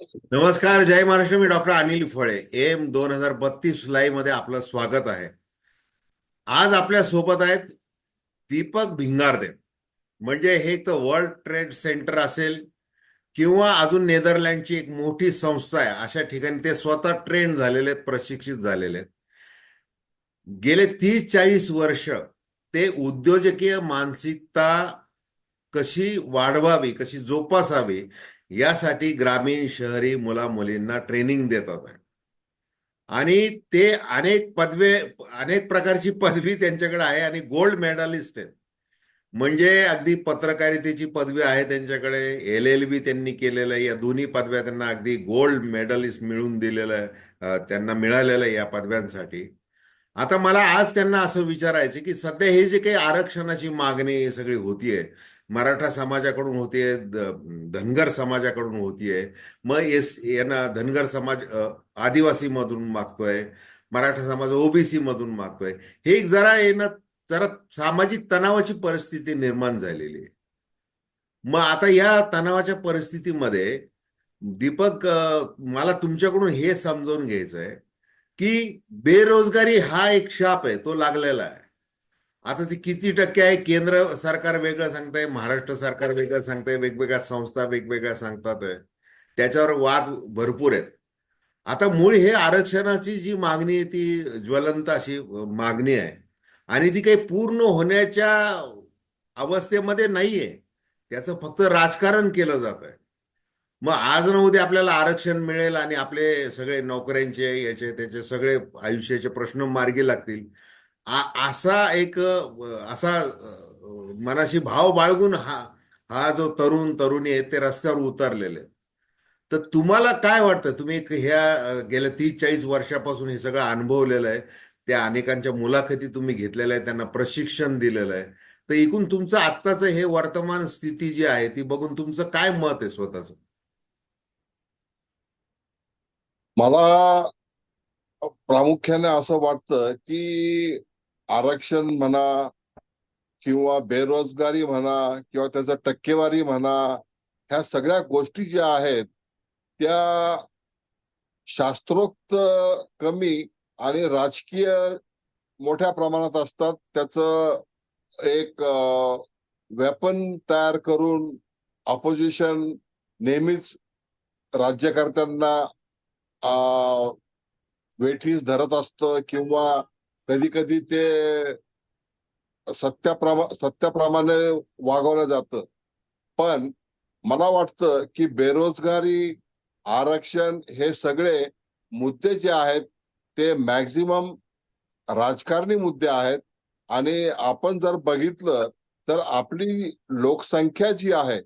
नमस्कार, जय महाराष्ट्र. मी डॉक्टर अनिल फळे. M 2032 live मध्ये आपलं स्वागत आहे. आज आपल्या सोबत आहेत दीपक भिंगारदे. म्हणजे हे तर वर्ल्ड ट्रेड सेंटर असेल किंवा अजून नेदरलँडची एक मोठी संस्था आहे, अशा ठिकाणी ते स्वतः ट्रेन झालेले आहेत, प्रशिक्षित झालेले आहेत. गेले 30-40 वर्ष ते उद्योजकीय मानसिकता कशी वाढवावी, कशी जोपासावी, यासाठी ग्रामीण शहरी मुला मुलींना ट्रेनिंग देतात आहे. आणि ते अनेक प्रकारची पदवी त्यांच्याकडे आहे आणि गोल्ड मेडलिस्ट आहेत. म्हणजे अगदी पत्रकारितेची पदवी आहे त्यांच्याकडे, LLB त्यांनी केलेलं आहे. या दोन्ही पदव्या त्यांना अगदी गोल्ड मेडलिस्ट मिळवून दिलेलं आहे. त्यांना मिळालेलं आहे या पदव्यांसाठी. आता मला आज त्यांना असं विचारायचं की सध्या हे जे काही आरक्षणाची मागणी सगळी होतीये, मराठा समाजाकडून होतीये, धनगर समाजाकडून होतीये, मग यांना धनगर समाज आदिवासी मधून मागतोय, मराठा समाज OBC मधून मागतोय. हे एक जरा येणं जरा सामाजिक तणावाची परिस्थिती निर्माण झालेली आहे. मग आता या तणावाच्या परिस्थितीमध्ये दीपक, मला तुमच्याकडून हे समजावून घ्यायचं आहे की बेरोजगारी हा एक शाप आहे, तो लागलेला आहे. आता ती किती टक्के आहे, केंद्र सरकार वेगळं सांगतंय, महाराष्ट्र सरकार वेगळं सांगतंय, वेगवेगळ्या संस्था वेगवेगळ्या सांगतात आहे. त्याच्यावर वाद भरपूर आहेत. आता मूळ हे आरक्षणाची जी मागणी आहे ती ज्वलंत अशी मागणी आहे आणि ती काही पूर्ण होण्याच्या अवस्थेमध्ये नाहीये. त्याचं फक्त राजकारण केलं जात आहे. मग आज ना उद्या आपल्याला आरक्षण मिळेल आणि आपले सगळे नोकऱ्यांचे याचे त्याचे सगळे आयुष्याचे प्रश्न मार्गी लागतील, असा एक असा मनाशी भाव बाळगून हा हा जो तरुण तरुणी आहे ते रस्त्यावर उतरलेले आहेत. तर तुम्हाला काय वाटतं, तुम्ही ह्या गेल्या 30-40 वर्षापासून हे सगळं अनुभवलेलं आहे, त्या अनेकांच्या मुलाखती तुम्ही घेतलेल्या आहे, त्यांना प्रशिक्षण दिलेलं आहे. तर एकूण तुमचं आत्ताचं हे वर्तमान स्थिती जी आहे ती बघून तुमचं काय मत आहे स्वतःचं? मला प्रामुख्याने असं वाटतं की आरक्षण म्हणा किंवा बेरोजगारी म्हणा किंवा त्याचा टक्केवारी म्हणा, ह्या सगळ्या गोष्टी ज्या आहेत त्या शास्त्रोक्त कमी आणि राजकीय मोठ्या प्रमाणात असतात. त्याचं एक वेपन तयार करून ऑपोजिशन नेहमीच राज्यकर्त्यांना वेठीस धरत असतं किंवा कधी कधी ते सत्याप्रमाणे वागवलं जातं. पण मला वाटतं की बेरोजगारी, आरक्षण हे सगळे मुद्दे जे आहेत ते मॅक्झिमम राजकारणी मुद्दे आहेत. आणि आपण जर बघितलं तर आपली लोकसंख्या जी आहे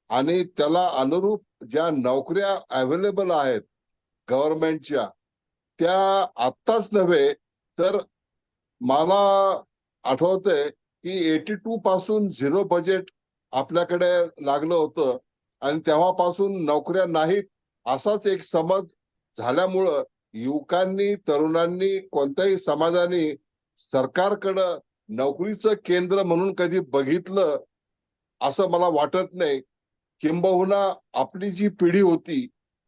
आणि त्याला अनुरूप ज्या नोकऱ्या अवेलेबल आहेत गव्हर्नमेंटच्या, त्या आत्ताच नव्हे तर मला आठवतंय की 82 पासून झिरो बजेट आपल्याकडे लागलं होतं आणि तेव्हापासून नोकऱ्या नाहीत असाच एक समज झाल्यामुळं युवकांनी, तरुणांनी, कोणत्याही समाजाने सरकारकडं नोकरीचं केंद्र म्हणून कधी बघितलं असं मला वाटत नाही. किंबहुना आपली जी पिढी होती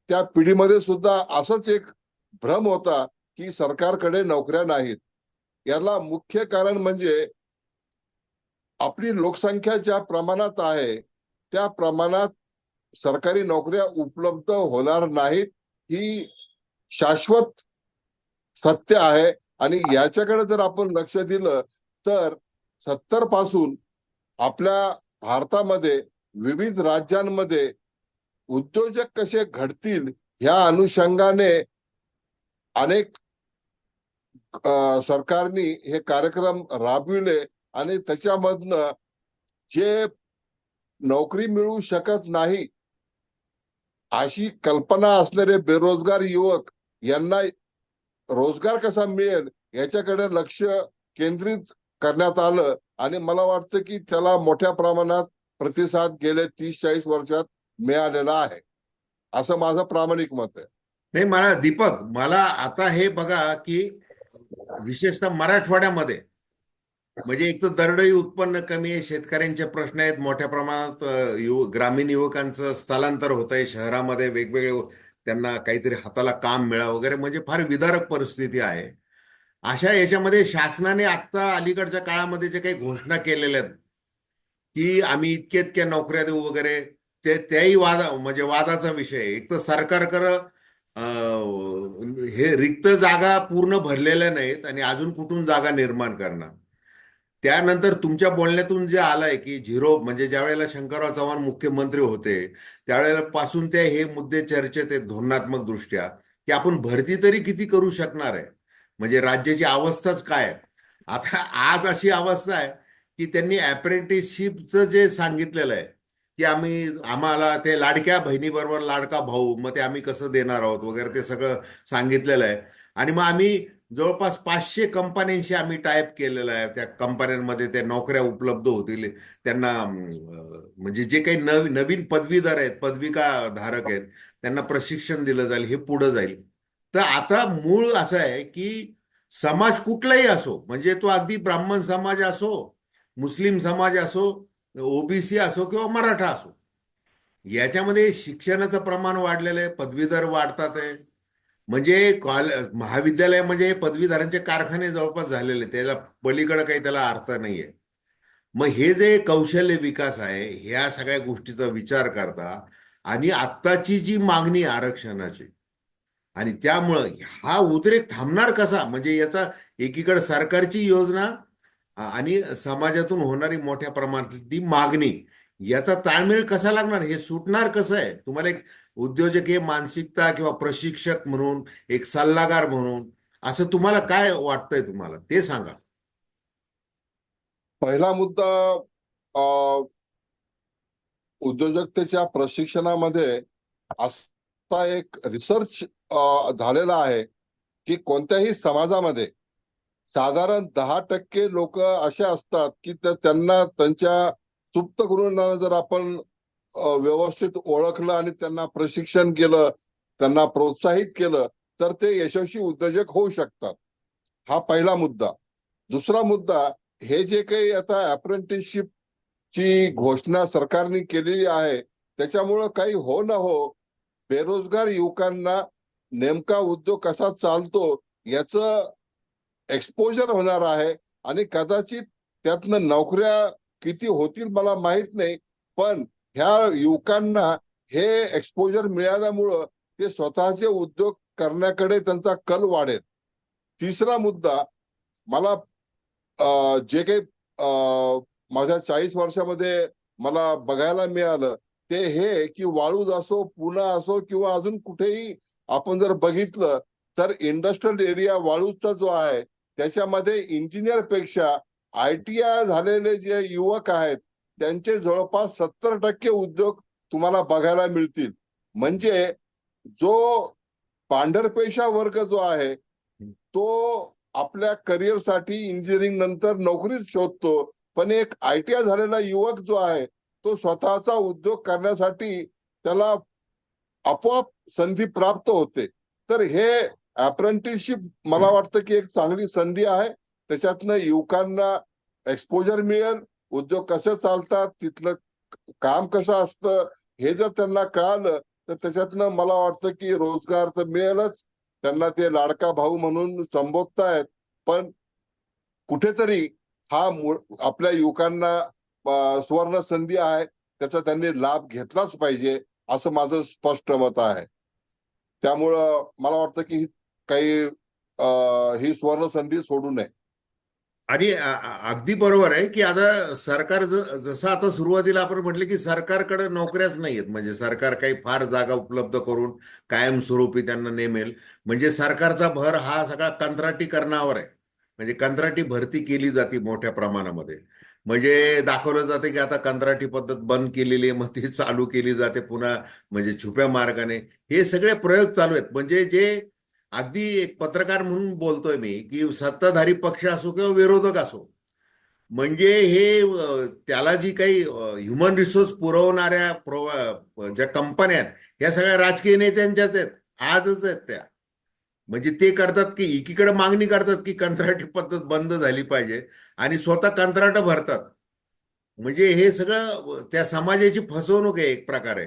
त्या पिढीमध्ये सुद्धा असंच एक भ्रम होता की सरकारकडे नोकऱ्या नाहीत. याला मुख्य कारण म्हणजे आपली लोकसंख्या ज्या प्रमाणात आहे त्या प्रमाणात सरकारी नोकऱ्या उपलब्ध होणार नाहीत, ही शाश्वत सत्य आहे. आणि याच्याकडे जर आपण लक्ष दिलं तर 70 पासून आपल्या भारतामध्ये विविध राज्यांमध्ये उद्योजक कसे घडतील ह्या अनुषंगाने अनेक सरकारनी हे कार्यक्रम राबविले. आणि त्याच्यामधनं जे नोकरी मिळू शकत नाही अशी कल्पना असणारे बेरोजगार युवक यांना रोजगार कसा मिळेल याच्याकडे लक्ष केंद्रित करण्यात आलं. आणि मला वाटतं की त्याला मोठ्या प्रमाणात प्रतिसाद गेले 30-40 वर्षात मिळालेला आहे, असं माझं प्रामाणिक मत आहे. नाही, मला दीपक, मला आता हे बघा की विशेषतः मराठवाड्यामध्ये म्हणजे एक तर दरडोई उत्पन्न कमी आहे, शेतकऱ्यांचे प्रश्न आहेत, मोठ्या प्रमाणात ग्रामीण युवकांचं स्थलांतर होत आहे शहरामध्ये, वेगवेगळे त्यांना काहीतरी हाताला काम मिळावं वगैरे, म्हणजे फार विदारक परिस्थिती आहे. अशा याच्यामध्ये शासनाने आत्ता अलीकडच्या काळामध्ये जे काही घोषणा केलेल्या आहेत की आम्ही इतक्या इतक्या नोकऱ्या देऊ वगैरे, त्याही म्हणजे वादाचा विषय आहे. एक तर सरकारकडं हे रिक्त जागा पूर्ण भरलेल्या नाहीत आणि अजून कुठून जागा निर्माण करणार. त्यानंतर तुमच्या बोलण्यातून जे आलंय की झिरो, म्हणजे ज्या वेळेला शंकरराव चव्हाण मुख्यमंत्री होते त्यावेळेला पासून ते हे मुद्दे चर्चेत आहेत धोरणात्मक दृष्ट्या, की आपण भरती तरी किती करू शकणार आहे, म्हणजे राज्याची अवस्थाच काय आहे. आता आज अशी अवस्था आहे की त्यांनी अप्रेंटिसशिपचं जे सांगितलेलं आहे की आम्हाला ते लाडक्या बहिणीबरोबर लाडका भाऊ, मग ते आम्ही कसं देणार आहोत वगैरे, ते सगळं सांगितलेलं आहे. आणि मग आम्ही जवळपास 500 कंपन्यांशी आम्ही टायप केलेलं आहे, त्या कंपन्यांमध्ये त्या नोकऱ्या उपलब्ध होतील त्यांना. म्हणजे जे काही नवीन पदवीधर आहेत, पदविका धारक आहेत, त्यांना प्रशिक्षण दिलं जाईल, हे पुढं जाईल. तर आता मूळ असं आहे की समाज कुठलाही असो, म्हणजे तो अगदी ब्राह्मण समाज असो, मुस्लिम समाज असो, ओबीसी असो किंवा मराठा असो, याच्यामध्ये शिक्षणाचं प्रमाण वाढलेलं आहे, पदवीधर वाढतात आहे. म्हणजे महाविद्यालय म्हणजे पदवीधरांचे कारखाने जवळपास झालेले, त्याला पलीकडे काही त्याला अर्थ नाहीये. मग हे जे कौशल्य विकास आहे, ह्या सगळ्या गोष्टीचा विचार करता आणि आत्ताची जी मागणी आरक्षणाची, आणि त्यामुळं हा उद्रेक थांबणार कसा, म्हणजे याचा एकीकडे सरकारची योजना आणि समाजातून होणारी मोठ्या प्रमाणातली मागणी, याचा ताळमेळ कसा लागणार, हे सुटणार कसं आहे. तुम्हाला एक उद्योजकीय मानसिकता किंवा प्रशिक्षक म्हणून, एक सल्लागार म्हणून, असं तुम्हाला काय वाटतंय, तुम्हाला ते सांगा. पहिला मुद्दा, उद्योजकतेच्या प्रशिक्षणामध्ये असा एक रिसर्च झालेला आहे की कोणत्याही समाजामध्ये साधारण 10% लोक असे असतात की त्यांना त्यांच्या सुप्त गुणांना जर आपण व्यवस्थित ओळखलं आणि त्यांना प्रशिक्षण केलं, त्यांना प्रोत्साहित केलं, तर ते यशस्वी उद्योजक होऊ शकतात. हा पहिला मुद्दा. दुसरा मुद्दा, हे जे काही आता अप्रेंटिसशिप ची घोषणा सरकारने केलेली आहे, त्याच्यामुळं काही हो न हो बेरोजगार युवकांना नेमका उद्योग कसा चालतो याचं एक्सपोजर होणार आहे. आणि कदाचित त्यातनं नोकऱ्या किती होतील मला माहित नाही, पण ह्या युवकांना हे एक्सपोजर मिळाल्यामुळं ते स्वतःचे उद्योग करण्याकडे त्यांचा कल वाढेल. तिसरा मुद्दा, मला जे काही माझ्या 40 वर्षामध्ये मला बघायला मिळालं ते हे की वाळूज असो, पुणा असो किंवा अजून कुठेही आपण जर बघितलं तर इंडस्ट्रियल एरिया वाळूजचा जो आहे त्याच्यामध्ये इंजिनियर पेक्षा ITI झालेले जे युवक आहेत त्यांचे जवळपास 70% उद्योग तुम्हाला बघायला मिळतील. म्हणजे जो पांढरपेशा वर्ग जो आहे तो आपल्या करिअरसाठी इंजिनिअरिंग नंतर नोकरीच शोधतो, पण एक ITI झालेला युवक जो आहे तो स्वतःचा उद्योग करण्यासाठी त्याला आपोआप संधी प्राप्त होते. तर हे अप्रेंटिसशिप मला वाटतं की एक चांगली संधी आहे. त्याच्यातनं युवकांना एक्सपोजर मिळेल, उद्योग कसे चालतात, तिथलं काम कसं असतं हे जर त्यांना कळालं तर त्याच्यातनं मला वाटतं की रोजगार तर मिळेलच. त्यांना ते लाडका भाऊ म्हणून संबोधतायत, पण कुठेतरी हा आपल्या युवकांना सुवर्ण संधी आहे, त्याचा त्यांनी लाभ घेतलाच पाहिजे, असं माझं स्पष्ट मत आहे. त्यामुळं मला वाटतं की काही ही सुवर्ण संधी सोडू नये. आणि अगदी बरोबर आहे की आता सरकार जसं आता सुरुवातीला आपण म्हटलं की सरकारकडे नोकऱ्याच नाही आहेत, म्हणजे सरकार काही फार जागा उपलब्ध करून कायमस्वरूपी त्यांना नेमेल, म्हणजे सरकारचा भर हा सगळा कंत्राटीकरणावर आहे. म्हणजे कंत्राटी भरती केली जाते मोठ्या प्रमाणामध्ये. म्हणजे दाखवलं जाते की आता कंत्राटी पद्धत बंद केलेली आहे, मग ती चालू केली जाते पुन्हा, म्हणजे छुप्या मार्गाने. हे सगळे प्रयोग चालू आहेत. म्हणजे जे अगदी एक पत्रकार म्हणून बोलतोय मी की सत्ताधारी पक्ष असो किंवा विरोधक असो, म्हणजे हे त्याला जी काही ह्युमन रिसोर्स पुरवणाऱ्या ज्या कंपन्या आहेत, ह्या सगळ्या राजकीय नेत्यांच्याच आहेत, आजच आहेत त्या. म्हणजे ते करतात की एकीकडे मागणी करतात की कंत्राटी पद्धत बंद झाली पाहिजे आणि स्वतः कंत्राट भरतात. म्हणजे हे सगळं त्या समाजाची फसवणूक आहे एक प्रकारे.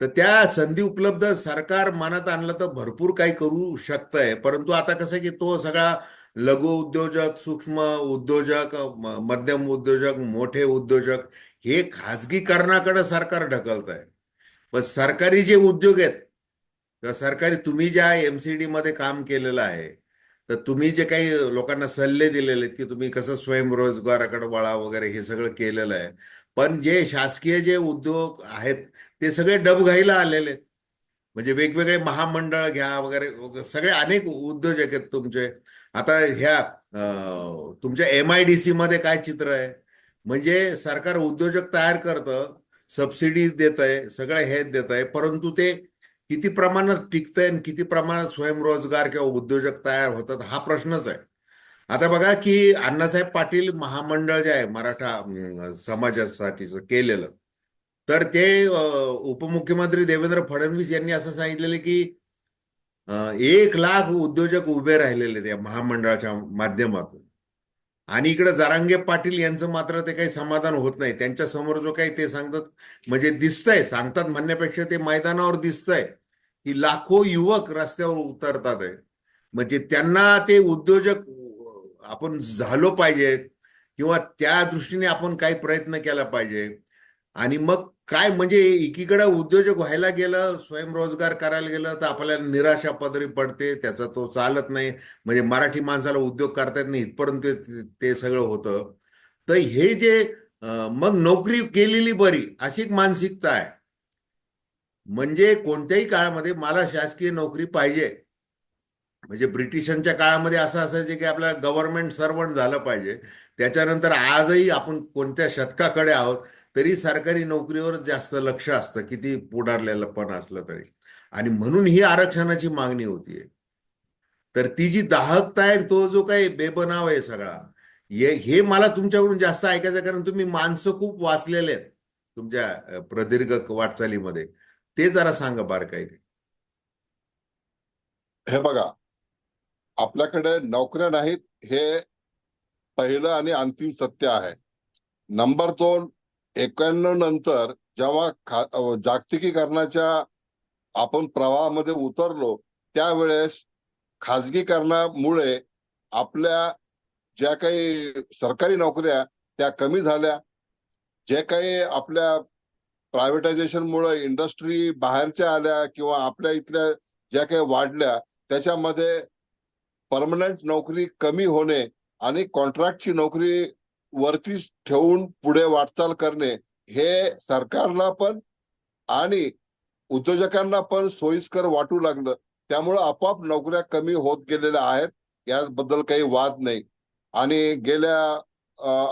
तर त्या संधी उपलब्ध सरकार मनात आणलं तर भरपूर काही करू शकतंय, परंतु आता कसं आहे की तो सगळा लघु उद्योजक, सूक्ष्म उद्योजक, मध्यम उद्योजक, मोठे उद्योजक हे खाजगीकरणाकडे सरकार ढकलत आहे. पण सरकारी जे उद्योग आहेत, तर सरकारी तुम्ही ज्या एमसीडी मध्ये काम केलेलं आहे, तर तुम्ही जे काही लोकांना सल्ले दिलेले आहेत की तुम्ही कसं स्वयंरोजगाराकडे वळा वगैरे, हे सगळं केलेलं आहे. पण जे शासकीय जे उद्योग आहेत ते सगळे डबघाईला आलेले आहेत. म्हणजे वेगवेगळे महामंडळ घ्या वगैरे सगळे अनेक उद्योजक आहेत तुमचे. आता ह्या तुमच्या MIDC मध्ये काय चित्र आहे? म्हणजे सरकार उद्योजक तयार करतं, सबसिडी देत आहे, सगळं हे देत आहे, परंतु ते किती प्रमाणात टिकतंय आणि किती प्रमाणात स्वयंरोजगार किंवा उद्योजक तयार होतात हा प्रश्नच आहे. आता बघा की अण्णासाहेब पाटील महामंडळ जे आहे मराठा समाजासाठीचं केलेलं, तर ते उपमुख्यमंत्री देवेंद्र फडणवीस यांनी असं सांगितलेलं की 1 लाख उद्योजक उभे राहिलेले त्या महामंडळाच्या माध्यमातून. आणि इकडे जरांगे पाटील यांचं मात्र ते काही समाधान होत नाही. त्यांच्या समोर जो काही ते सांगतात, म्हणजे दिसतंय, सांगतात म्हणण्यापेक्षा ते मैदानावर दिसतंय की लाखो युवक रस्त्यावर उतरतात आहे. म्हणजे त्यांना ते उद्योजक आपण झालो पाहिजेत किंवा त्या दृष्टीने आपण काही प्रयत्न केला पाहिजे. आणि मग काय म्हणजे एकीकडे उद्योजक व्हायला गेलं, स्वयंरोजगार करायला गेलं तर आपल्याला निराशा पदरी पडते, त्याचा तो चालत नाही. म्हणजे मराठी माणसाला उद्योग करता येत नाही इथपर्यंत ते सगळं होतं. तर हे जे मग नोकरी केलेली बरी अशी एक मानसिकता आहे. म्हणजे कोणत्याही काळामध्ये मला शासकीय नोकरी पाहिजे. म्हणजे ब्रिटिशांच्या काळामध्ये असं असायचं की आपल्या गव्हर्नमेंट सर्वंट झालं पाहिजे. त्याच्यानंतर आजही आपण कोणत्या शतकाकडे आहोत तरी सरकारी नोकरीवर जास्त लक्ष असतं, किती पुढारलेलं पण असलं तरी. आणि म्हणून ही आरक्षणाची मागणी होतीये. तर ती जी दाहकता आहे, तो जो काही बेबनाव आहे सगळा, हे मला तुमच्याकडून जास्त ऐकायचं आहे, कारण तुम्ही माणसं खूप वाचलेले आहेत तुमच्या प्रदीर्घ वाटचालीमध्ये. ते जरा सांगा बारकाईने. हे बघा, आपल्याकडे नोकऱ्या नाहीत हे पहिलं आणि अंतिम सत्य आहे. नंबर 2, 91 नंतर जेव्हा जागतिकीकरणाच्या आपण प्रवाहामध्ये उतरलो, त्यावेळेस खाजगीकरणामुळे आपल्या ज्या काही सरकारी नोकऱ्या त्या कमी झाल्या. जे काही आपल्या प्रायव्हेटायझेशनमुळे इंडस्ट्री बाहेरच्या आल्या किंवा आपल्या इथल्या ज्या काही वाढल्या, त्याच्यामध्ये परमनंट नोकरी कमी होणे आणि कॉन्ट्रॅक्टची नोकरी वरती ठेवून पुढे वाटचाल करणे, हे सरकारला पण आणि उद्योजकांना पण सोयीस्कर वाटू लागलं. त्यामुळे आपोआप नोकऱ्या कमी होत गेलेल्या आहेत, याबद्दल काही वाद नाही. आणि गेल्या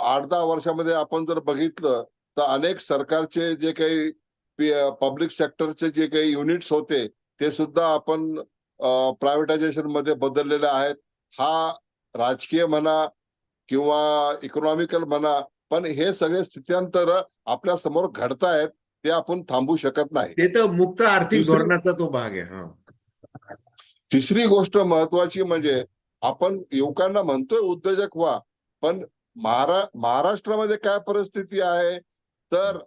8-10 वर्षामध्ये आपण जर बघितलं तर अनेक सरकारचे जे काही पब्लिक सेक्टरचे जे काही युनिट्स होते ते सुद्धा आपण प्रायव्हेटायझेशन मध्ये बदललेले आहेत. हा राजकीय म्हणा किंवा इकॉनॉमिकल म्हणा, पण हे सगळे स्थित्यांतर आपल्या समोर घडतायत, ते आपण थांबू शकत नाही. ते तर मुक्त आर्थिक दुसरी धोरणाचा तो भाग आहे. हा. तिसरी गोष्ट महत्वाची म्हणजे आपण युवकांना म्हणतोय उद्योजक व्हा, पण महाराष्ट्रामध्ये काय परिस्थिती आहे, तर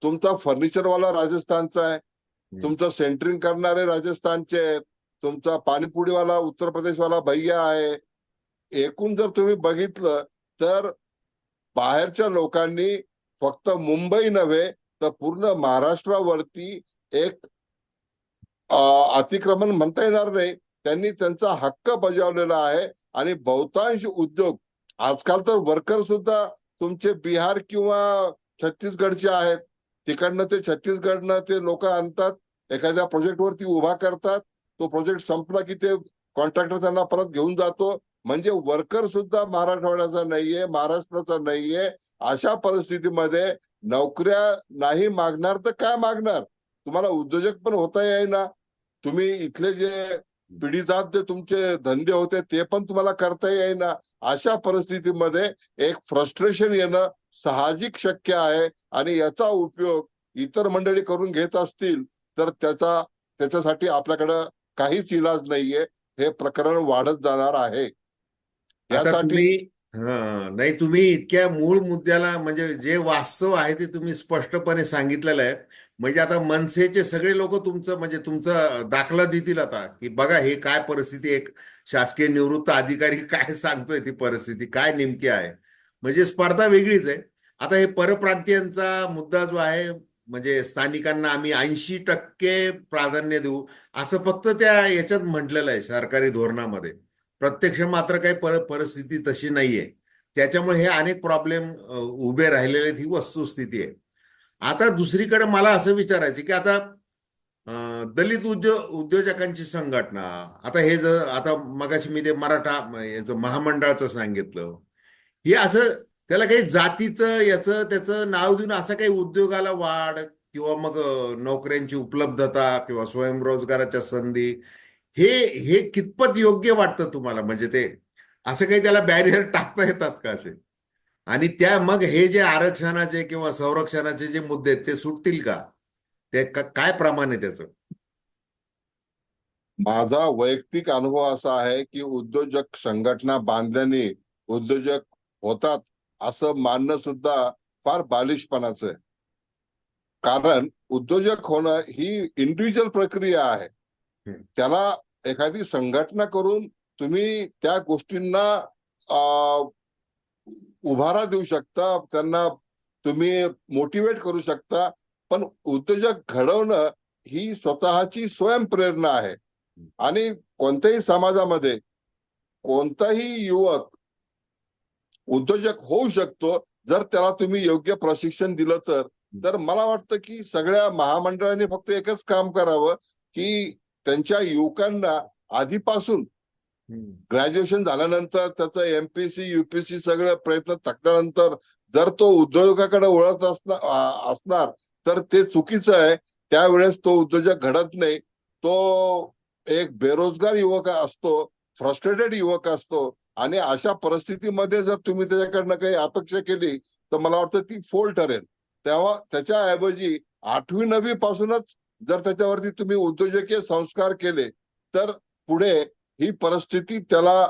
तुमचा फर्निचरवाला राजस्थानचा आहे, हम्म. तुमचं सेंटरिंग करणारे राजस्थानचे आहेत, तुमचा पाणीपुरीवाला उत्तर प्रदेशवाला भैया आहे. एकूण जर तुम्ही बघितलं तर बाहेरच्या लोकांनी फक्त मुंबई नव्हे तर पूर्ण महाराष्ट्रावरती एक अतिक्रमण म्हणता येणार नाही, त्यांनी त्यांचा हक्क बजावलेला आहे. आणि बहुतांश उद्योग आजकाल तर वर्कर सुद्धा तुमचे बिहार किंवा छत्तीसगडचे आहेत. तिकडनं ते छत्तीसगडनं ते लोक आणतात, एखाद्या प्रोजेक्टवरती उभा करतात, तो प्रोजेक्ट संपला की ते कॉन्ट्रॅक्टर त्यांना परत घेऊन जातो. म्हणजे वर्कर सुद्धा मराठवाड्याचा नाहीये, महाराष्ट्राचा नाहीये. अशा परिस्थितीमध्ये नोकऱ्या नाही मागणार तर काय मागणार? तुम्हाला उद्योजक पण होता येईना, तुम्ही इथले जे पिढीजात जे तुमचे धंदे होते ते पण तुम्हाला करता येईना. अशा परिस्थितीमध्ये एक फ्रस्ट्रेशन येणं साहजिक शक्य आहे. आणि याचा उपयोग इतर मंडळी करून घेत असतील तर त्याच्यासाठी आपल्याकडं काहीच इलाज नाहीये. हे प्रकरण वाढत जाणार आहे. आता यासाठी तुम्ही नाही, तुम्ही इतक्या मूळ मुद्द्याला म्हणजे जे वास्तव आहे ते तुम्ही स्पष्टपणे सांगितलेलं आहे. म्हणजे आता मनसेचे सगळे लोक तुमचं म्हणजे तुमचा दाखला देतील आता, की बघा हे काय परिस्थिती, एक शासकीय निवृत्त अधिकारी काय सांगतोय, ती परिस्थिती काय नेमकी आहे. म्हणजे स्पर्धा वेगळीच आहे. आता हे परप्रांतीयांचा मुद्दा जो आहे, म्हणजे स्थानिकांना आम्ही 80% प्राधान्य देऊ, असं फक्त त्या याच्यात म्हटलेलं आहे सरकारी धोरणामध्ये. प्रत्यक्ष मात्र काही परिस्थिती तशी नाहीये. त्याच्यामुळे हे अनेक प्रॉब्लेम उभे राहिलेले आहेत, ही वस्तुस्थिती आहे. आता दुसरीकडे मला असं विचारायचं की आता दलित उद्योजकांची संघटना, आता हे जर आता मगाशी मी ते मराठा याचं महामंडळाचं सांगितलं, हे असं त्याला काही जातीचं याचं त्याचं नाव देऊन असं काही उद्योगाला वाढ किंवा मग नोकऱ्यांची उपलब्धता किंवा स्वयंरोजगाराच्या संधी, हे हे कितपत योग्य वाटतं तुम्हाला? म्हणजे ते असं काही त्याला बॅरियर टाकता येतात का असे? आणि त्या मग हे जे आरक्षणाचे किंवा संरक्षणाचे जे मुद्दे आहेत ते सुटतील का? ते काय प्रमाण आहे त्याचं? माझा वैयक्तिक अनुभव असा आहे की उद्योजक संघटना बांधल्याने उद्योजक होतात असं मानणं सुद्धा फार बालिशपणाचं आहे. कारण उद्योजक होणं ही इंडिव्हिज्युअल प्रक्रिया आहे. हम्म. त्याला एखादी संघटना करून तुम्ही त्या गोष्टींना अ, उभारा देऊ शकता, त्यांना तुम्ही मोटिवेट करू शकता. पण उद्योजक घडवणं ही स्वतःची स्वयंप्रेरणा आहे. आणि कोणत्याही समाजामध्ये कोणताही युवक उद्योजक होऊ शकतो, जर त्याला तुम्ही योग्य प्रशिक्षण दिलं तर. तर मला वाटतं की सगळ्या महामंडळांनी फक्त एकच काम करावं, की त्यांच्या युवकांना आधीपासून हम्म. ग्रॅज्युएशन झाल्यानंतर त्याचं एमपीसी युपीसी सगळे प्रयत्न थकल्यानंतर जर तो उद्योजकाकडे वळत असणार तर ते चुकीचं आहे. त्यावेळेस तो उद्योजक घडत नाही. तो एक बेरोजगार युवक असतो, फ्रस्ट्रेटेड युवक असतो. आणि अशा परिस्थितीमध्ये जर तुम्ही त्याच्याकडनं काही अपेक्षा केली तर मला वाटतं ती फोल ठरेल. तेव्हा त्याच्याऐवजी 8वी-9वी पासूनच जर त्याच्यावरती तुम्ही उद्योजकीय संस्कार केले तर पुढे ही परिस्थिती त्याला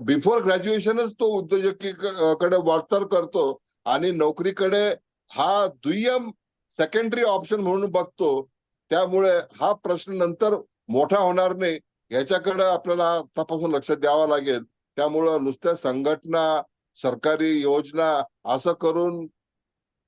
बिफोर ग्रॅज्युएशनच तो उद्योजकीकडे वाटचाल करतो आणि नोकरीकडे हा दुय्यम सेकंडरी ऑप्शन म्हणून बघतो. त्यामुळे हा प्रश्न नंतर मोठा होणार नाही याच्याकडे आपल्याला आतापासून लक्ष द्यावं लागेल. त्यामुळं नुसत्या संघटना, सरकारी योजना असं करून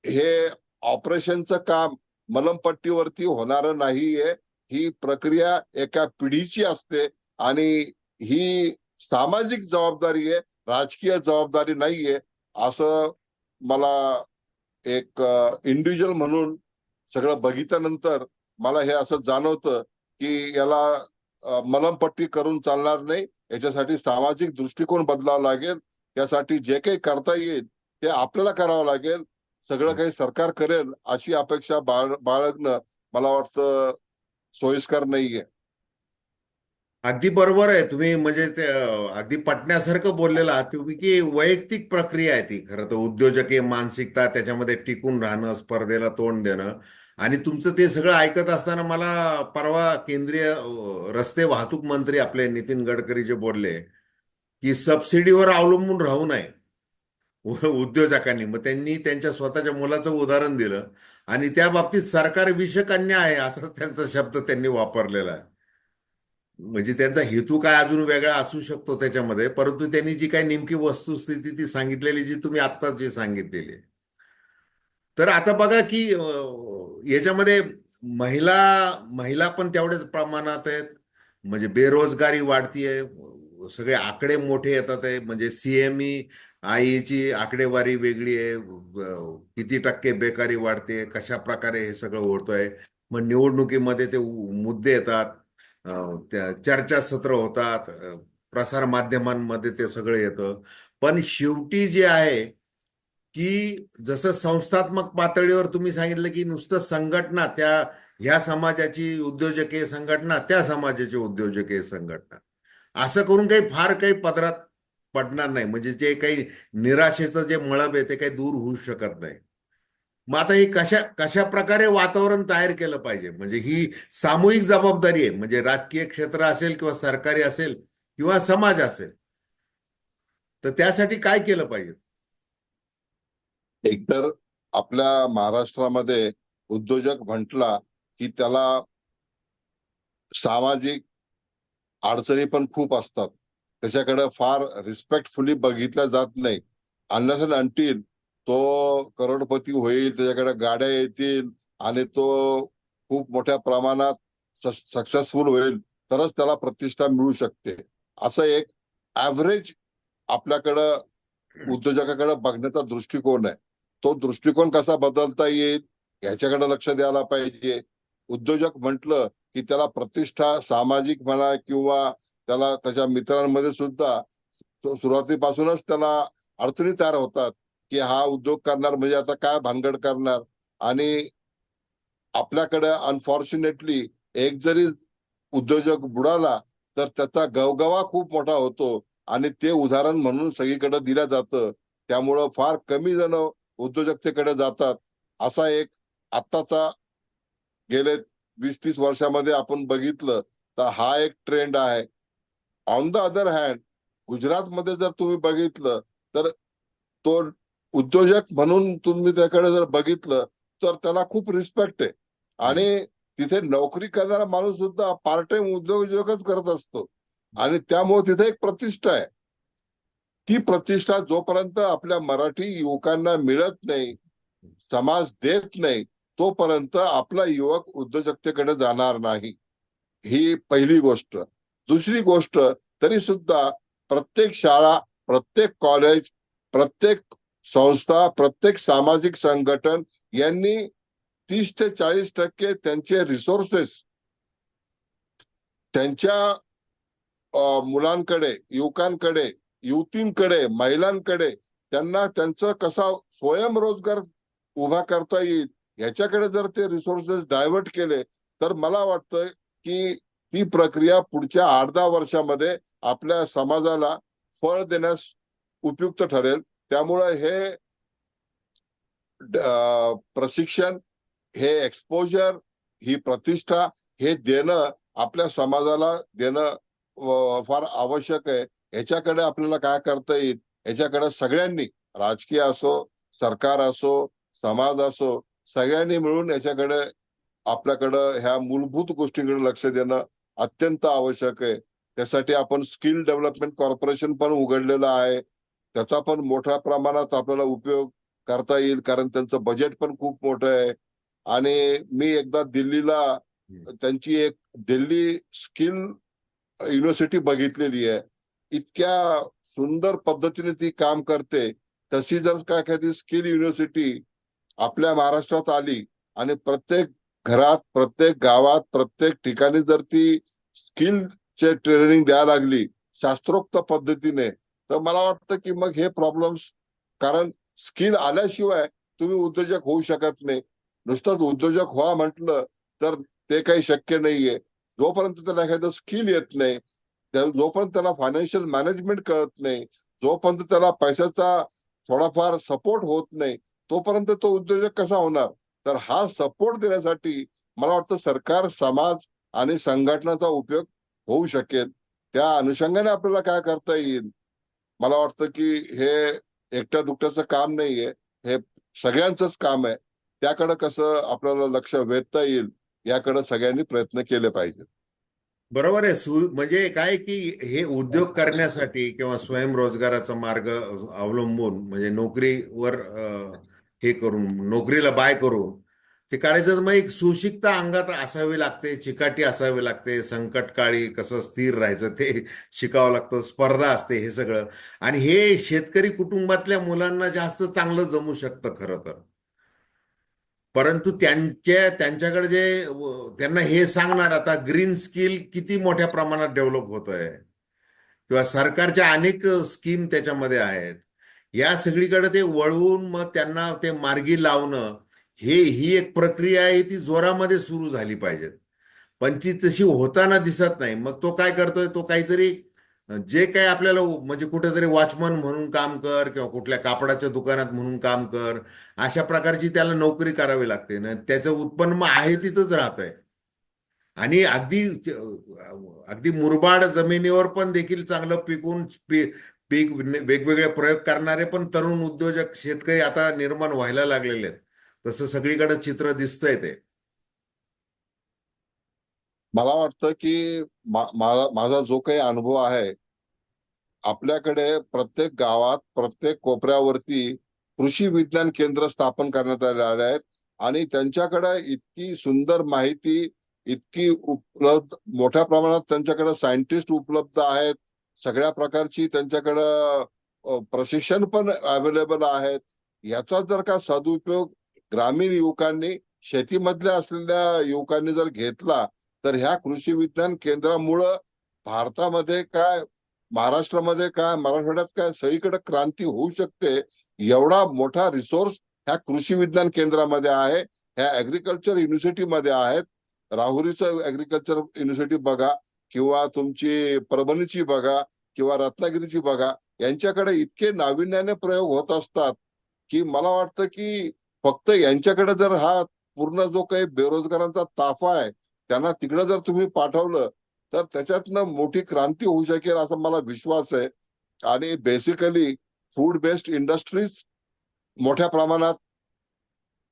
हे ऑपरेशनचं काम मलमपट्टीवरती होणारं नाहीये. ही प्रक्रिया एका पिढीची असते आणि ही सामाजिक जबाबदारी आहे, राजकीय जबाबदारी नाहीये. असं मला एक इंडिव्हिज्युअल म्हणून सगळं बघितल्यानंतर मला हे असं जाणवतं की याला मलमपट्टी करून चालणार नाही. याच्यासाठी सामाजिक दृष्टिकोन बदलावा लागेल. त्यासाठी जे काही करता येईल ते आपल्याला करावं लागेल. सगळं काही सरकार करेल अशी अपेक्षा बाळगणं मला वाटतं सोयीस्कर नाहीये. अगदी बरोबर आहे तुम्ही. म्हणजे ते अगदी पटण्यासारखं बोललेलं आहात तुम्ही, की वैयक्तिक प्रक्रिया आहे ती. खरं तर उद्योजकीय मानसिकता, त्याच्यामध्ये टिकून राहणं, स्पर्धेला तोंड देणं. आणि तुमचं ते सगळं ऐकत असताना मला परवा केंद्रीय रस्ते वाहतूक मंत्री आपले नितीन गडकरी जे बोलले, की सबसिडीवर अवलंबून राहू नये उद्योजकांनी. मग त्यांनी त्यांच्या स्वतःच्या मुलाचं उदाहरण दिलं आणि त्या बाबतीत सरकार विषकन्या आहे असं त्यांचा शब्द त्यांनी वापरलेला आहे. म्हणजे त्यांचा हेतू काय अजून वेगळा असू शकतो त्याच्यामध्ये, परंतु त्यांनी जी काही नेमकी वस्तुस्थिती ती सांगितलेली, जी तुम्ही आत्ताच जी सांगितलेली आहे. तर आता बघा की याच्यामध्ये महिला महिला पण तेवढ्याच प्रमाणात आहेत. म्हणजे बेरोजगारी वाढतीये, सगळे आकडे मोठे येतात आहे. म्हणजे सीएमई आईची आकडेवारी वेगळी आहे. किती टक्के बेकारी वाढते, कशा प्रकारे हे सगळं होतंय. मग निवडणुकीमध्ये ते मुद्दे येतात, त्या चर्चासत्र होतात, प्रसार माध्यमांमध्ये ते सगळं येतं. पण शेवटी जे आहे की जसं संस्थात्मक पातळीवर तुम्ही सांगितलं की नुसतं संघटना, त्या ह्या समाजाची उद्योजकीय संघटना, त्या समाजाची उद्योजकीय संघटना, असं करून काही फार काही पदरात पडणार नाही. म्हणजे जे काही निराशेचं जे मळब आहे ते काही दूर होऊ शकत नाही. मग आता ही कशा कशा प्रकारे वातावरण तयार केलं पाहिजे, म्हणजे ही सामूहिक जबाबदारी आहे, म्हणजे राजकीय क्षेत्र असेल किंवा सरकारी असेल किंवा समाज असेल, तर त्यासाठी काय केलं पाहिजे? एकतर आपल्या महाराष्ट्रामध्ये उद्योजक म्हटला की त्याला सामाजिक अडचणी पण खूप असतात. त्याच्याकडे फार रिस्पेक्टफुली बघितलं जात नाही. अनलेस अँड अंटिल तो करोडपती होईल, त्याच्याकडे गाड्या येतील आणि तो खूप मोठ्या प्रमाणात सक्सेसफुल होईल, तरच त्याला प्रतिष्ठा मिळू शकते. असं एक ऍव्हरेज आपल्याकडं उद्योजकाकडे बघण्याचा दृष्टिकोन आहे. तो दृष्टिकोन कसा बदलता येईल याच्याकडे लक्ष द्यायला पाहिजे. उद्योजक म्हटलं की त्याला प्रतिष्ठा सामाजिक म्हणा किंवा त्याला त्याच्या मित्रांमध्ये सुद्धा सुरुवातीपासूनच त्याला अडचणी तयार होतात की हा उद्योग करणार म्हणजे आता काय भानगड करणार. आणि आपल्याकडे अनफॉर्च्युनेटली एक जरी उद्योजक बुडाला तर त्याचा गवगवा खूप मोठा होतो आणि ते उदाहरण म्हणून सगळीकडे दिलं जातं. त्यामुळं फार कमी जण उद्योजकतेकडे जातात. असा एक आत्ताचा गेले 20-30 वर्षामध्ये आपण बघितलं तर हा एक ट्रेंड आहे. ऑन द अदर हँड गुजरातमध्ये जर तुम्ही बघितलं तर तो उद्योजक म्हणून तुम्ही त्याकडे जर बघितलं तर त्याला खूप रिस्पेक्ट आहे. हम्म. आणि तिथे नोकरी करणारा माणूस सुद्धा पार्ट टाइम उद्योजकच करत असतो आणि त्यामुळे तिथे एक प्रतिष्ठा आहे. ती प्रतिष्ठा जोपर्यंत आपल्या मराठी युवकांना मिळत नाही, समाज देत नाही, तोपर्यंत आपला युवक उद्योजकतेकडे जाणार नाही. ही पहिली गोष्ट. दुसरी गोष्ट, तरी सुद्धा प्रत्येक शाळा, प्रत्येक कॉलेज, प्रत्येक संस्था, प्रत्येक सामाजिक संघटन यांनी 30 ते 40% त्यांचे रिसोर्सेस त्यांच्या मुलांकडे, युवकांकडे, युवतींकडे, महिलांकडे त्यांना त्यांचं कसा स्वयंरोजगार उभा करता येईल याच्याकडे जर ते रिसोर्सेस डायव्हर्ट केले तर मला वाटतं की ती प्रक्रिया पुढच्या 8-10 वर्षामध्ये आपल्या समाजाला फळ देण्यास उपयुक्त ठरेल. त्यामुळे हे प्रशिक्षण, हे एक्सपोजर, ही प्रतिष्ठा हे देणं आपल्या समाजाला देणं फार आवश्यक आहे. ह्याच्याकडे आपल्याला काय करता येईल याच्याकडे सगळ्यांनी, राजकीय असो, सरकार असो, समाज असो, सगळ्यांनी मिळून याच्याकडे आपल्याकडं ह्या मूलभूत गोष्टींकडे लक्ष देणं अत्यंत आवश्यक आहे. त्यासाठी आपण स्किल डेव्हलपमेंट कॉर्पोरेशन पण उघडलेलं आहे. त्याचा पण मोठ्या प्रमाणात आपल्याला उपयोग करता येईल कारण त्यांचं बजेट पण खूप मोठं आहे. आणि मी एकदा दिल्लीला त्यांची एक दिल्ली स्किल युनिव्हर्सिटी बघितलेली आहे. इतक्या सुंदर पद्धतीने ती काम करते. तशी जर काय एखादी स्किल युनिव्हर्सिटी आपल्या महाराष्ट्रात आली आणि प्रत्येक घरात, प्रत्येक गावात, प्रत्येक ठिकाणी जर ती स्किलचे ट्रेनिंग द्यायला लागली शास्त्रोक्त पद्धतीने, तर मला वाटतं की मग हे प्रॉब्लेम्स, कारण स्किल आल्याशिवाय तुम्ही उद्योजक होऊ शकत नाही. नुसतंच उद्योजक व्हा म्हटलं तर ते काही शक्य नाहीये. जोपर्यंत त्याला एखादं स्किल येत नाही, जोपर्यंत त्याला फायनान्शियल मॅनेजमेंट कळत नाही, जोपर्यंत त्याला पैशाचा थोडाफार सपोर्ट होत नाही, तोपर्यंत तो उद्योजक कसा होणार. तर हा सपोर्ट देण्यासाठी मला वाटतं सरकार, समाज आणि संघटनाचा उपयोग होऊ शकेल. त्या अनुषंगाने आपल्याला काय करता येईल, मला वाटतं की हे एकट्या दुकट्याचं काम नाहीये, हे सगळ्यांचंच काम आहे. त्याकडे कसं आपल्याला लक्ष वेधता येईल याकडे सगळ्यांनी प्रयत्न केले पाहिजे. बरोबर आहे. म्हणजे काय की हे उद्योग करण्यासाठी किंवा स्वयंरोजगाराचा मार्ग अवलंबून, म्हणजे नोकरीवर हे करून, नोकरीला बाय करून ते करायचं, तर मग एक सुशिक्षितता अंगात असावी लागते, चिकाटी असावी लागते, संकटकाळी कसं स्थिर राहायचं ते शिकावं लागतं, स्पर्धा असते, हे सगळं. आणि हे शेतकरी कुटुंबातल्या मुलांना जास्त चांगलं जमू शकतं खरं तर. परंतु त्यांच्याकडे जे त्यांना हे सांगणार, आता ग्रीन स्किल किती मोठ्या प्रमाणात डेव्हलप होत आहे किंवा सरकारच्या अनेक स्कीम त्याच्यामध्ये आहेत, या सगळीकडे ते वळवून मग त्यांना ते मार्गी लावणं, ही एक प्रक्रिया आहे, ती जोरामध्ये सुरू झाली पाहिजे. पण ती तशी होताना दिसत नाही. मग तो काय करतोय, तो काहीतरी जे काही आपल्याला म्हणजे कुठेतरी वॉचमन म्हणून काम कर किंवा कुठल्या कापडाच्या दुकानात म्हणून काम कर, अशा प्रकारची त्याला नोकरी करावी लागते ना. त्याचं उत्पन्न मग आहे तिथंच राहतंय. आणि अगदी मुरबाड जमिनीवर पण देखील चांगलं पीक वेगवेगळे प्रयोग करणारे पण तरुण उद्योजक शेतकरी आता निर्माण व्हायला लागलेले आहेत. तसं सगळीकडे चित्र दिसतंय ते. मला वाटतं की माझा जो काही अनुभव आहे, आपल्याकडे प्रत्येक गावात प्रत्येक कोपऱ्यावरती कृषी विज्ञान केंद्र स्थापन करण्यात आले आहेत. आणि त्यांच्याकडे इतकी सुंदर माहिती, इतकी उपलब्ध मोठ्या प्रमाणात त्यांच्याकडे सायंटिस्ट उपलब्ध आहेत. सगळ्या प्रकारची त्यांच्याकडं प्रशिक्षण पण अवेलेबल आहेत. याचा जर का सदुपयोग ग्रामीण युवकांनी, शेतीमधल्या असलेल्या युवकांनी जर घेतला, तर ह्या कृषी विज्ञान केंद्रामुळं भारतामध्ये काय, महाराष्ट्रामध्ये काय, मराठवाड्यात काय, सगळीकडे क्रांती होऊ शकते. एवढा मोठा रिसोर्स ह्या कृषी विज्ञान केंद्रामध्ये आहे, ह्या ऍग्रिकल्चर युनिव्हर्सिटीमध्ये आहेत. राहुरीचं ऍग्रिकल्चर युनिव्हर्सिटी बघा, किंवा तुमची परभणीची बघा, किंवा रत्नागिरीची बघा. यांच्याकडे इतके नाविन्याने प्रयोग होत असतात की मला वाटतं की फक्त यांच्याकडे जर हा पूर्ण जो काही बेरोजगारांचा ताफा आहे, त्यांना तिकडे जर तुम्ही पाठवलं, तर त्याच्यातनं मोठी क्रांती होऊ शकेल असा मला विश्वास आहे. आणि बेसिकली फूड बेस्ड इंडस्ट्रीज मोठ्या प्रमाणात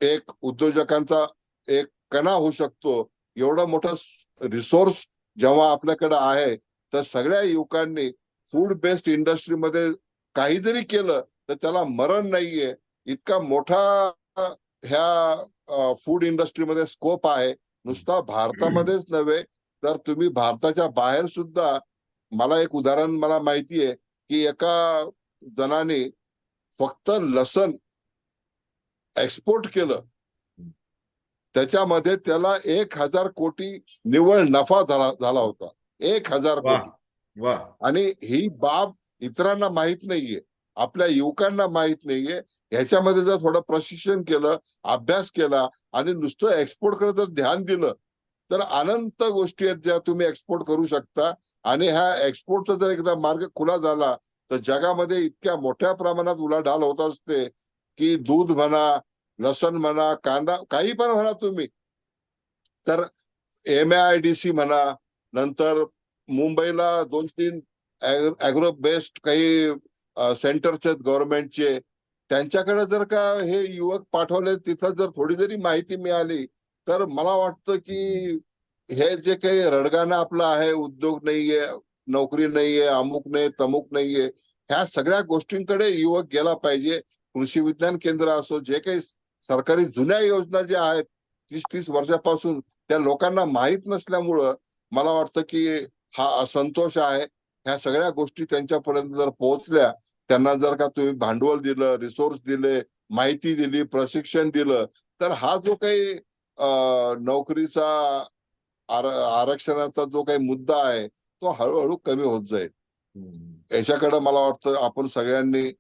एक उद्योजकांचा एक कणा होऊ शकतो. एवढं मोठं रिसोर्स जेव्हा आपल्याकडे आहे, तर सगळ्या युवकांनी फूड बेस्ड इंडस्ट्रीमध्ये काही जरी केलं तर त्याला मरण नाहीये. इतका मोठा ह्या फूड इंडस्ट्रीमध्ये स्कोप आहे. नुसता भारतामध्येच नव्हे, तर तुम्ही भारताच्या बाहेर सुद्धा. मला एक उदाहरण मला माहिती आहे की एका जणाने फक्त लसण एक्सपोर्ट केलं, त्याच्यामध्ये त्याला 1,000 कोटी निव्वळ नफा झाला होता. 1,000 कोटी. वाह, वाह. आणि ही बाब इतरांना माहित नाहीये, आपल्या युवकांना माहित नाहीये. ह्याच्यामध्ये जर थोडं प्रशिक्षण केलं, अभ्यास केला आणि नुसतं एक्सपोर्टकडे जर ध्यान दिलं, तर अनंत गोष्टी आहेत ज्या तुम्ही एक्सपोर्ट करू शकता. आणि ह्या एक्सपोर्टचा जर एकदा मार्ग खुला झाला, तर जगामध्ये इतक्या मोठ्या प्रमाणात उलाढाल होत असते की दूध म्हणा, लसण म्हणा, कांदा, काही पण म्हणा तुम्ही. तर MIDC म्हणा, नंतर मुंबईला 2-3 अॅग्रो बेस्ड काही सेंटर्स आहेत गव्हर्नमेंटचे. त्यांच्याकडे जर का हे युवक पाठवले, तिथं जर थोडी जरी माहिती मिळाली, तर मला वाटतं की हे जे काही रडगाणं आपलं आहे, उद्योग नाहीये, नोकरी नाहीये, अमुक नाही, तमुक नाहीये, ह्या सगळ्या गोष्टींकडे युवक गेला पाहिजे. कृषी विज्ञान केंद्र असो, जे काही सरकारी जुन्या योजना ज्या आहेत 30-30 वर्षापासून, त्या लोकांना माहीत नसल्यामुळं मला वाटतं की हा असंतोष आहे. ह्या सगळ्या गोष्टी त्यांच्यापर्यंत जर पोहोचल्या, त्यांना जर का तुम्ही भांडवल दिलं, रिसोर्स दिले, माहिती दिली, प्रशिक्षण दिलं, तर हा जो काही नोकरीचा आरक्षणाचा जो काही मुद्दा आहे, तो हळूहळू कमी होत जाईल. याच्याकडे मला वाटतं आपण सगळ्यांनी,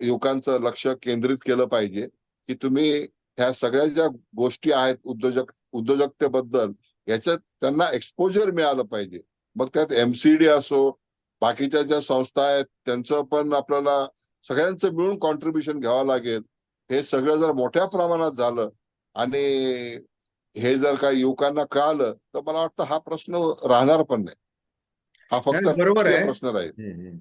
युवकांचं लक्ष केंद्रित केलं पाहिजे की तुम्ही ह्या सगळ्या ज्या गोष्टी आहेत उद्योजकतेबद्दल, याच्यात त्यांना एक्सपोजर मिळालं पाहिजे. मग त्यात MCD असो, बाकीच्या ज्या संस्था आहेत, त्यांचं पण आपल्याला सगळ्यांचं मिळून कॉन्ट्रीब्युशन घ्यावं लागेल. हे सगळं जर मोठ्या प्रमाणात झालं आणि हे जर का युवकांना कळालं, तर मला वाटतं हा प्रश्न राहणार पण नाही. हा फक्त नाही, बरोबर राजकीय आहे. प्रश्न राहील.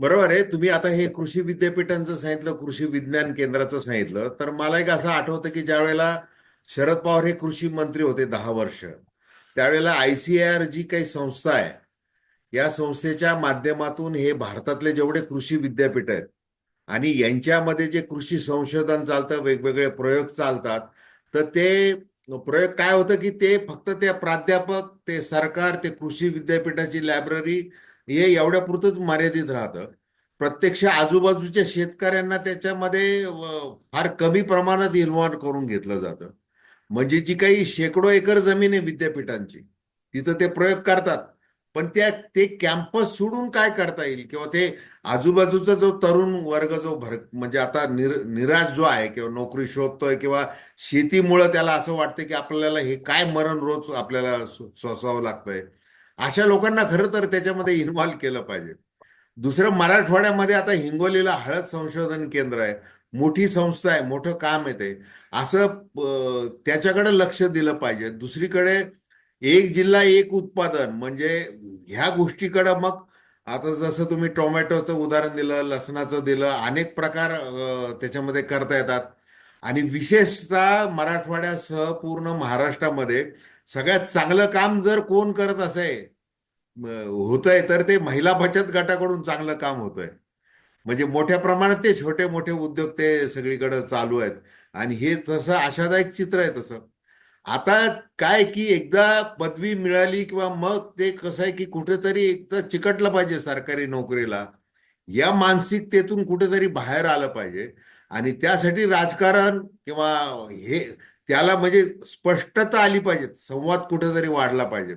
बरोबर आहे. तुम्ही आता हे कृषी विद्यापीठांचं सांगितलं, कृषी विज्ञान केंद्राचं सांगितलं, तर मला एक असं आठवतं की ज्या वेळेला शरद पवार हे कृषी मंत्री होते 10 वर्ष, त्यावेळेला ICAR जी काही संस्था आहे, या संस्थेच्या माध्यमातून हे भारतातले जेवढे कृषी विद्यापीठ आहेत आणि यांच्यामध्ये जे कृषी संशोधन चालतं, वेगवेगळे प्रयोग चालतात, तर ते प्रयोग काय होतं की ते फक्त त्या प्राध्यापक, ते सरकार, ते कृषी विद्यापीठाची लायब्ररी हे एवढ्या पुरतच मर्यादित राहतं. प्रत्यक्ष आजूबाजूच्या शेतकऱ्यांना त्याच्यामध्ये फार कमी प्रमाणात इन्व्हॉल्व करून घेतलं जातं. म्हणजे जी काही शेकडो एकर जमीन आहे विद्यापीठांची, तिथं ते प्रयोग करतात. पण ते कॅम्पस सोडून काय करता येईल, किंवा ते आजूबाजूचा जो तरुण वर्ग जो म्हणजे आता निराश जो आहे किंवा नोकरी शोधतोय किंवा शेतीमुळं त्याला असं वाटतं की आपल्याला हे काय मरण रोज आपल्याला सोसावं लागतंय, अशा लोकांना खरं तर त्याच्यामध्ये इन्व्हॉल्व केलं पाहिजे. दुसरं मराठवाड्यामध्ये आता हिंगोलीला हळद संशोधन केंद्र आहे, मोठी संस्था आहे, मोठं काम आहे ते. असं त्याच्याकडे लक्ष दिलं पाहिजे. दुसरीकडे एक जिल्हा एक उत्पादन म्हणजे ह्या गोष्टीकडे मग आता जसं तुम्ही टोमॅटोचं उदाहरण दिलं, लसणाचं दिलं, अनेक प्रकार त्याच्यामध्ये करता येतात. आणि विशेषतः मराठवाड्यासह पूर्ण महाराष्ट्रामध्ये सगळ्यात चांगलं काम जर कोण करत असेल होतंय तर ते महिला बचत गटाकडून चांगलं काम होतंय. म्हणजे मोठ्या प्रमाणात ते छोटे मोठे उद्योग ते सगळीकडे चालू आहेत. आणि हे तसं आशादायक चित्र आहे तसं. आता काय की एकदा पदवी मिळाली किंवा मग ते कसं आहे की कुठेतरी एकदा चिकटलं पाहिजे सरकारी नोकरीला, या मानसिकतेतून कुठेतरी बाहेर आलं पाहिजे. आणि त्यासाठी राजकारण किंवा हे त्याला म्हणजे स्पष्टता आली पाहिजे, संवाद कुठेतरी वाढला पाहिजे.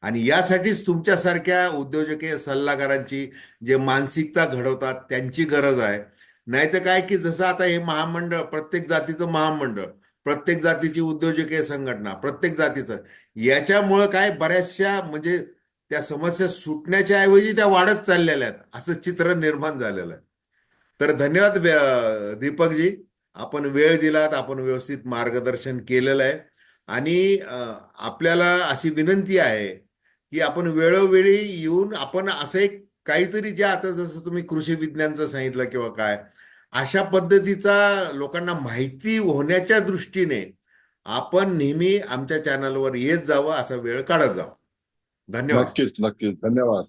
आणि यासाठीच तुमच्यासारख्या उद्योजकीय सल्लागारांची जे मानसिकता घडवतात त्यांची गरज आहे. नाही तर काय की जसं आता हे महामंडळ, प्रत्येक जातीचं महामंडळ, प्रत्येक जातीची उद्योजकीय संघटना, प्रत्येक जातीचं, याच्यामुळं काय बऱ्याचशा म्हणजे त्या समस्या सुटण्याच्या ऐवजी त्या वाढत चाललेल्या आहेत असं चित्र निर्माण झालेलं आहे. तर धन्यवाद दीपकजी, आपण वेळ दिलात, आपण व्यवस्थित मार्गदर्शन केलेलं आहे. आणि आपल्याला अशी विनंती आहे की आपण वेळोवेळी येऊन आपण असं एक काहीतरी, जे आता जसं तुम्ही कृषी विज्ञानचं सांगितलं किंवा काय, अशा पद्धतीचा लोकांना माहिती होण्याच्या दृष्टीने आपण नेहमी आमच्या चॅनलवर येत जावं, असा वेळ काढत जावं. धन्यवाद. नक्कीच नक्कीच, धन्यवाद.